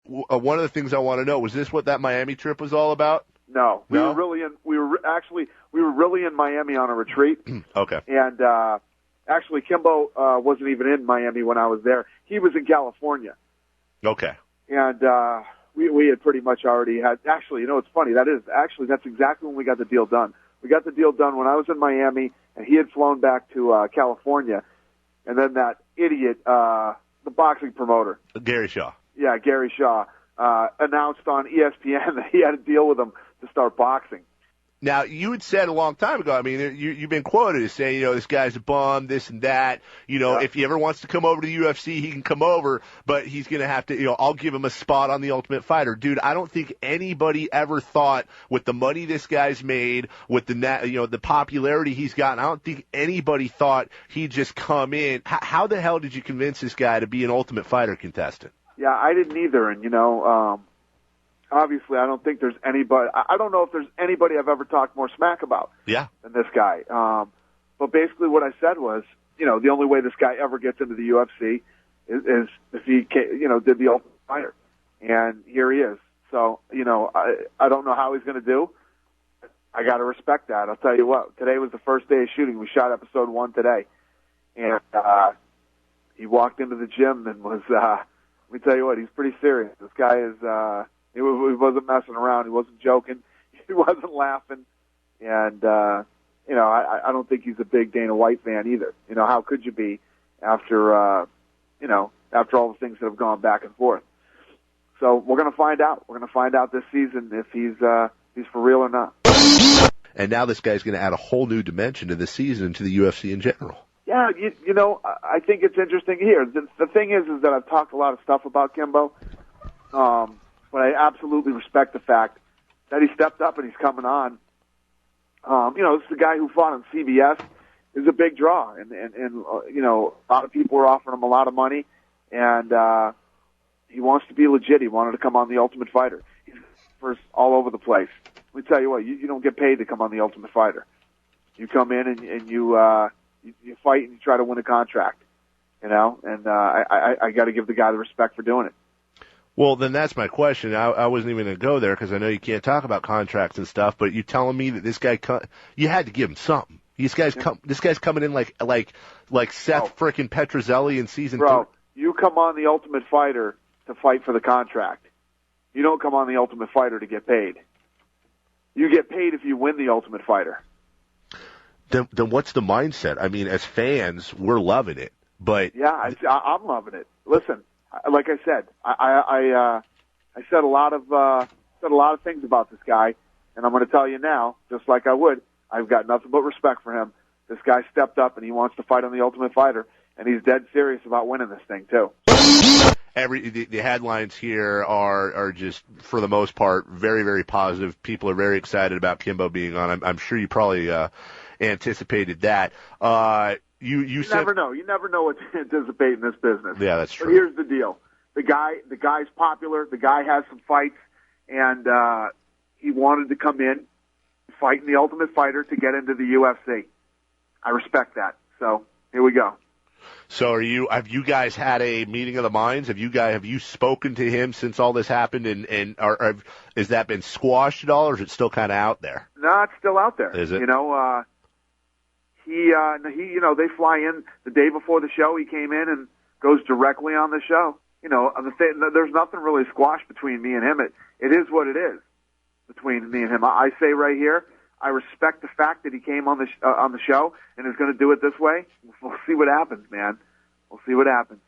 one of the things I want to know, was this what that Miami trip was all about? No, we were really in Miami on a retreat. Okay. And actually, Kimbo wasn't even in Miami when I was there. He was in California. Okay. And we had pretty much already had. Actually, it's funny. That's exactly when we got the deal done. We got the deal done when I was in Miami, and he had flown back to California. And then that idiot, the boxing promoter, Gary Shaw. Yeah, Gary Shaw announced on ESPN that he had a deal with him to start boxing. Now, you had said a long time ago, I mean, you've been quoted as saying, this guy's a bum, this and that. If he ever wants to come over to the UFC, he can come over, but he's going to have to, I'll give him a spot on the Ultimate Fighter. Dude, I don't think anybody ever thought, with the money this guy's made, with the popularity he's gotten, I don't think anybody thought he'd just come in. How the hell did you convince this guy to be an Ultimate Fighter contestant? Yeah, I didn't either, and obviously, I don't think there's anybody. I don't know if there's anybody I've ever talked more smack about than this guy. But basically, what I said was, the only way this guy ever gets into the UFC is if he, did the Ultimate Fighter, and here he is. So, I don't know how he's going to do. I got to respect that. I'll tell you what. Today was the first day of shooting. We shot episode 1 today, and he walked into the gym and was. Let me tell you what. He's pretty serious. This guy is. He wasn't messing around. He wasn't joking. He wasn't laughing. And, I don't think he's a big Dana White fan either. How could you be after all the things that have gone back and forth? So we're going to find out. We're going to find out this season if he's for real or not. And now this guy's going to add a whole new dimension to the season, to the UFC in general. Yeah, I think it's interesting here. The thing is that I've talked a lot of stuff about Kimbo. But I absolutely respect the fact that he stepped up and he's coming on. This is the guy who fought on CBS. Is a big draw, and a lot of people were offering him a lot of money, and he wants to be legit. He wanted to come on the Ultimate Fighter. He's first all over the place. Let me tell you what, you don't get paid to come on the Ultimate Fighter. You come in and you fight and you try to win a contract, and I got to give the guy the respect for doing it. Well, then that's my question. I wasn't even going to go there because I know you can't talk about contracts and stuff, but you telling me that this guy, you had to give him something. This guy's coming in like Seth frickin' Petrozelli in season 2. Bro, you come on the Ultimate Fighter to fight for the contract. You don't come on the Ultimate Fighter to get paid. You get paid if you win the Ultimate Fighter. Then what's the mindset? I mean, as fans, we're loving it, but yeah, I'm loving it. Listen. Like I said, I said a lot of things about this guy, and I'm going to tell you now, just like I would. I've got nothing but respect for him. This guy stepped up, and he wants to fight on the Ultimate Fighter, and he's dead serious about winning this thing too. The headlines here are just, for the most part, very, very positive. People are very excited about Kimbo being on. I'm sure you probably anticipated that. You said, never know. You never know what to anticipate in this business. Yeah, that's true. But here's the deal: the guy's popular. The guy has some fights, and he wanted to come in, fight in the Ultimate Fighter to get into the UFC. I respect that. So here we go. So have you guys had a meeting of the minds? Have you spoken to him since all this happened, and has that been squashed at all, or is it still kind of out there? No, it's still out there. Is it? They fly in the day before the show. He came in and goes directly on the show. There's nothing really squashed between me and him. It is what it is between me and him. I say right here, I respect the fact that he came on the show and is going to do it this way. We'll see what happens, man. We'll see what happens.